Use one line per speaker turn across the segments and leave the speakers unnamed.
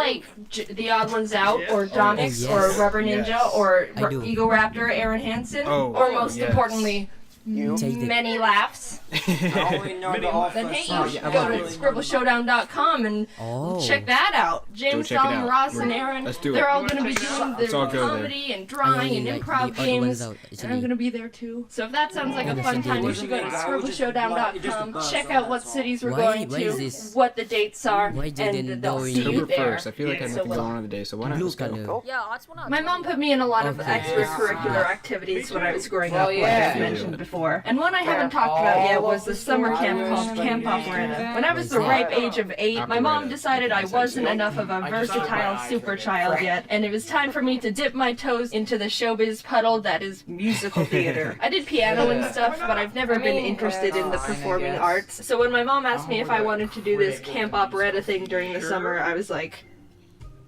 like The Odd Ones Out, or Donix, or Rubber Ninja, or Ego Raptor, Aaron Hansen, or most importantly, many laughs. Then hey, you should go to scribbleshowdown.com and check that out. James, Dom, Ross, and Aaron, they're all going to be doing their comedy and drawing and improv games, and I'm going to be there too. So if that sounds like a fun time, you should go to scribbleshowdown.com, check out what cities we're going to, what the dates are, and they'll see you there.
I feel like I have nothing going on today, so why not just go?
My mom put me in a lot of extracurricular activities when I was growing up, like I've mentioned before. And one I haven't talked about yet was the summer camp called Camp Operetta. When I was the ripe age of 8, my mom decided I wasn't enough of a versatile super child yet, and it was time for me to dip my toes into the showbiz puddle that is musical theater. I did piano and stuff, but I've never been interested in the performing arts. So when my mom asked me if I wanted to do this Camp Operetta thing during the summer, I was like,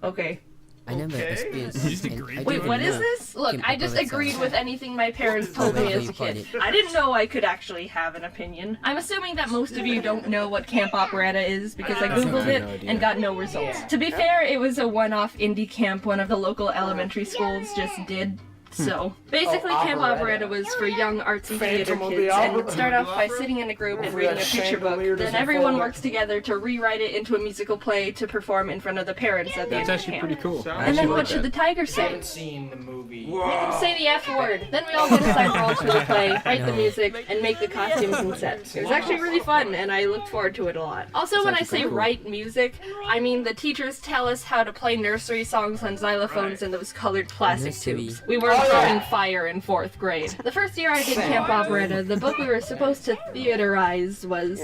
okay.
I never experienced.
Wait, what is this? Look, I just agreed with anything my parents told me as a kid. I didn't know I could actually have an opinion. I'm assuming that most of you don't know what Camp Operetta is because I googled it and got no results. To be fair, it was a one-off indie camp one of the local elementary schools just did. So, basically Camp Operetta was for young artsy theater kids, and would start off by sitting in a group and reading a picture book. Then everyone works together to rewrite it into a musical play to perform in front of the parents at the end of the camp.
That's actually pretty cool.
And then what should the tiger say?
I haven't seen the movie.
Say the F word. Then we all get assigned roles for the play, write the music, and make the costumes and sets. It was actually really fun, and I looked forward to it a lot. Also, when I say write music, I mean the teachers tell us how to play nursery songs on xylophones and those colored plastic tubes. We weren't throwing fire in 4th grade. The first year I did Camp Operetta, the book we were supposed to theaterize was...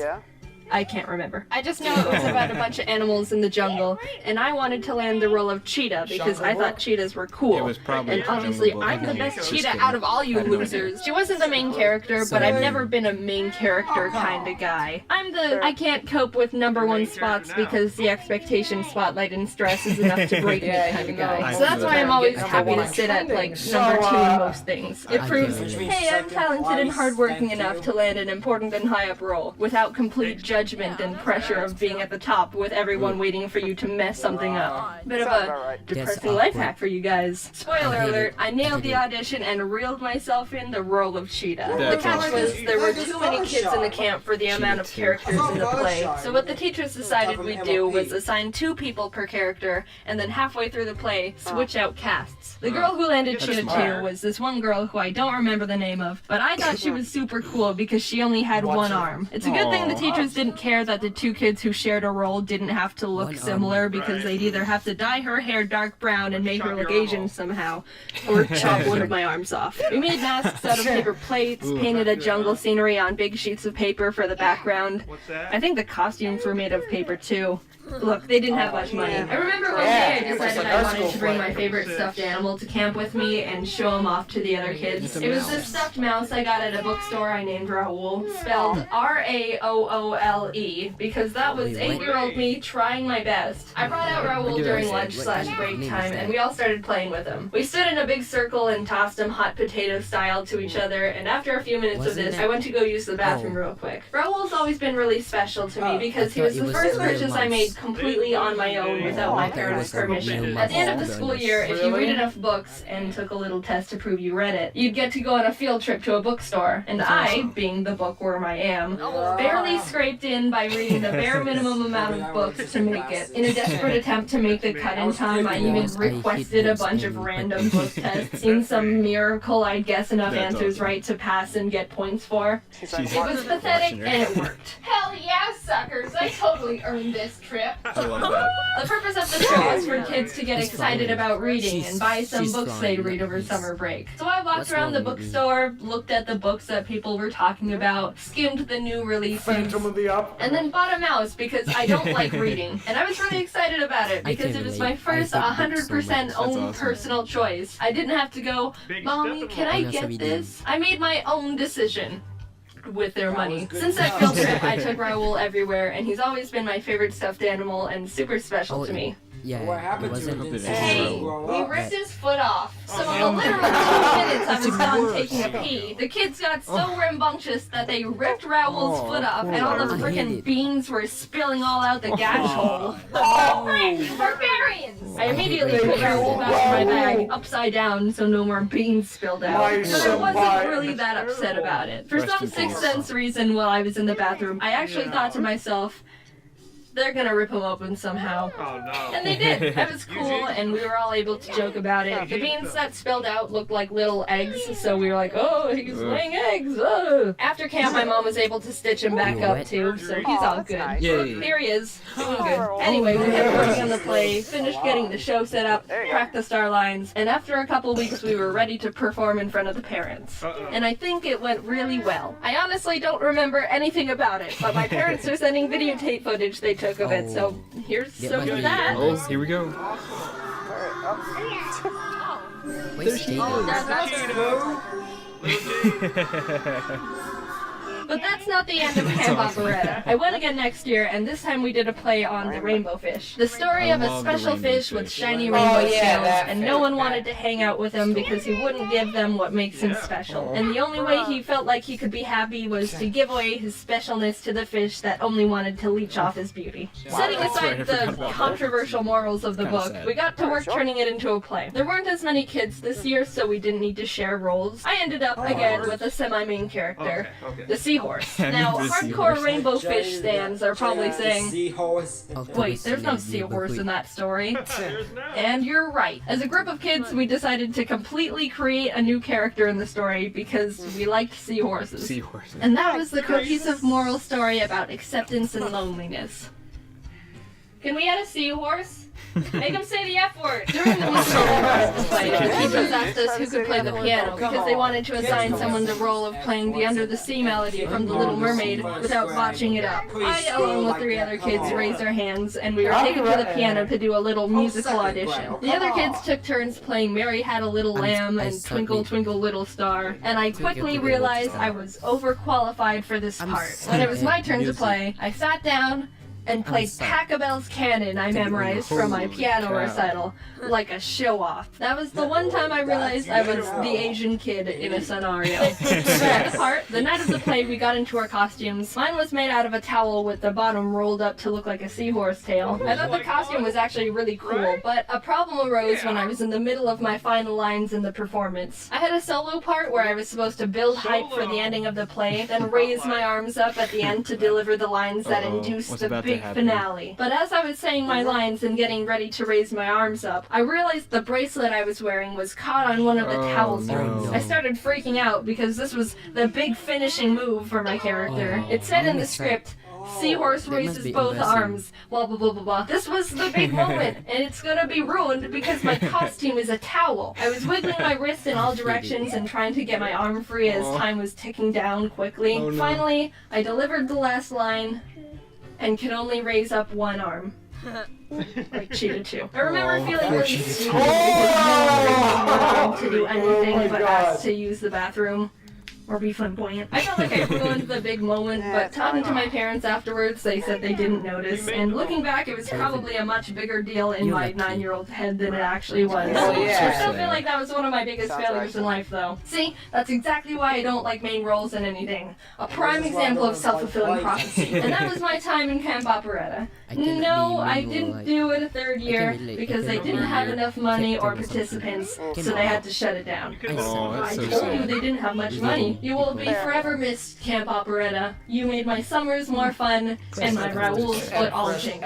I can't remember. I just know it was about a bunch of animals in the jungle, and I wanted to land the role of cheetah because I thought cheetahs were cool.
It was probably
and obviously I'm the best cheetah out of all you losers. She wasn't the main character, but I've never been a main character kind of guy. I'm the I can't cope with #1 spots because the expectation, spotlight, and stress is enough to break me kind of guy. So that's why I'm always happy to sit at like #2 in most things. It proves, hey, I'm talented and hardworking enough to land an important and high up role without complete judgment and pressure of being at the top with everyone waiting for you to mess something up. Bit of a depressing life hack for you guys. Spoiler alert, I nailed the audition and reeled myself in the role of Cheetah. The catch was there were too many kids in the camp for the amount of characters in the play, so what the teachers decided we'd do was assign 2 people per character, and then halfway through the play, switch out casts. The girl who landed Cheetah 2 was this one girl who I don't remember the name of, but I thought she was super cool because she only had one arm. It's a good thing the teachers didn't care that the 2 kids who shared a role didn't have to look similar because they'd either have to dye her hair dark brown and make her look Asian somehow, or chop one of my arms off. We made masks out of paper plates, painted a jungle scenery on big sheets of paper for the background. I think the costumes were made of paper too. Look, they didn't have much money. I remember one day I decided I wanted to bring my favorite stuffed animal to camp with me and show him off to the other kids. It was this stuffed mouse I got at a bookstore I named Raoul, spelled R-A-O-O-L-E, because that was 8-year-old me trying my best. I brought out Raoul during lunch/break time, and we all started playing with him. We stood in a big circle and tossed him hot potato style to each other, and after a few minutes of this, I went to go use the bathroom real quick. Raoul's always been really special to me because he was the first purchase I made completely on my own without my parents' permission. At the end of the school year, if you read enough books and took a little test to prove you read it, you'd get to go on a field trip to a bookstore. And I, being the bookworm I am, barely scraped in by reading the bare minimum amount of books to make it. In a desperate attempt to make the cut in time, I even requested a bunch of random book tests. In some miracle, I'd guess enough answers right to pass and get points for. It was pathetic and it worked. Hell yeah, suckers! I totally earned this trip.
I love that.
The purpose of the show is for kids to get excited about reading and buy some books they'd read over summer break. So I walked around the bookstore, looked at the books that people were talking about, skimmed the new releases, and then bought a mouse because I don't like reading. And I was really excited about it because it was my first 100% own personal choice. I didn't have to go, Mommy, can I get this? I made my own decision. With their money. Since that field trip, I took Raoul everywhere, and he's always been my favorite stuffed animal and super special to me.
Yeah, it wasn't.
Hey, we ripped his foot off. So in the literal 2 minutes I was gone taking a pee, the kids got so rambunctious that they ripped Raoul's foot off, and all the frickin' beans were spilling all out the gash hole. Oh, frick! Barbarians! I immediately put Raoul back in my bag, upside down, so no more beans spilled out. But I wasn't really that upset about it. For some sixth sense reason, while I was in the bathroom, I actually thought to myself, they're gonna rip him open somehow.
Oh no.
And they did. That was cool, and we were all able to joke about it. The beans that spilled out looked like little eggs, so we were like, oh, he's laying eggs. After camp, my mom was able to stitch him back up too, so he's all good.
Yay.
Here he is, doing good. Anyway, we kept working on the play, finished getting the show set up, cracked the star lines, and after a couple weeks, we were ready to perform in front of the parents. And I think it went really well. I honestly don't remember anything about it, but my parents are sending videotape footage they took of it, so here's some of that.
Oh, here we go.
Where's
But that's not the end of Camp Operetta. I went again next year, and this time we did a play on the rainbow fish. The story of a special fish with shiny rainbow scales, and no one wanted to hang out with him because he wouldn't give them what makes him special. And the only way he felt like he could be happy was to give away his specialness to the fish that only wanted to leech off his beauty. Setting aside the controversial morals of the book, we got to work turning it into a play. There weren't as many kids this year, so we didn't need to share roles. I ended up, again, with a semi-main character, the seahorse. Now, hardcore rainbow fish stands are probably saying, wait, there's no seahorse in that story. And you're right. As a group of kids, we decided to completely create a new character in the story because we liked seahorses.
Seahorses.
And that was the cohesive moral story about acceptance and loneliness. Can we add a seahorse? Make him say the F word! During the musical play, the teachers asked us who could play the piano because they wanted to assign someone the role of playing the Under the Sea melody from The Little Mermaid without botching it up. I, along with 3 other kids, raised our hands, and we were taken to the piano to do a little musical audition. The other kids took turns playing Mary Had a Little Lamb and Twinkle Twinkle Little Star, and I quickly realized I was overqualified for this part. When it was my turn to play, I sat down and played Pachelbel's Canon I memorized from my piano recital, like a show-off. That was the one time I realized I was the Asian kid in a scenario. For that part, the night of the play, we got into our costumes. Mine was made out of a towel with the bottom rolled up to look like a seahorse tail. I thought the costume was actually really cool, but a problem arose when I was in the middle of my final lines in the performance. I had a solo part where I was supposed to build hype for the ending of the play, then raise my arms up at the end to deliver the lines that induced the big finale. But as I was saying my lines and getting ready to raise my arms up, I realized the bracelet I was wearing was caught on one of the towel strings. I started freaking out because this was the big finishing move for my character. It said in the script, Seahorse raises both arms, blah blah blah blah blah. This was the big moment, and it's gonna be ruined because my costume is a towel. I was wiggling my wrist in all directions and trying to get my arm free as time was ticking down quickly. Finally, I delivered the last line, and could only raise up one arm. Like cheated too. I remember feeling really stupid because to do anything but ask to use the bathroom or be flamboyant. I felt like I ruined the big moment, but talking to my parents afterwards, they said they didn't notice. And looking back, it was probably a much bigger deal in my 9-year-old head than it actually was. I still feel like that was one of my biggest failures in life, though. See, that's exactly why I don't like main roles in anything. A prime example of self-fulfilling prophecy. And that was my time in Camp Operetta. No, I didn't do it a 3rd year because they didn't have enough money or participants, so they had to shut it down. I told you they didn't have much money. You will be forever missed, Camp Operetta. You made my summers more fun, and my Raoul's foot all jinky.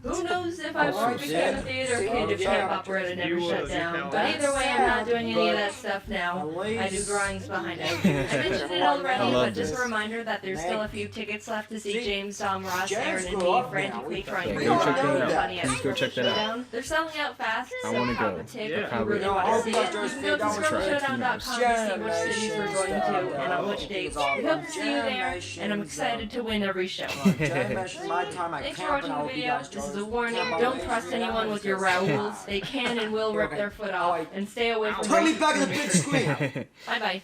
Who knows if I would have become a theater kid if Camp Operetta never shut down. But either way, I'm not doing any of that stuff now. I do drawings behind it. I mentioned it already, but just a reminder that there's still a few tickets left to see James, Tom, Ross, Aaron, and me frantically trying to
Go check that out. Please go check that out.
They're selling out fast, so
I want to
pop
go.
a ticket if you really want to see it. You can go to scrollshowdown.com to see which cities we're going to and on which dates. We hope to see you there, and I'm excited to win every show. Thanks for watching the video. This is a warning. Don't trust anyone with your Raouls. They can and will rip their foot off. And stay away from
Put me back in the big screen.
Bye-bye.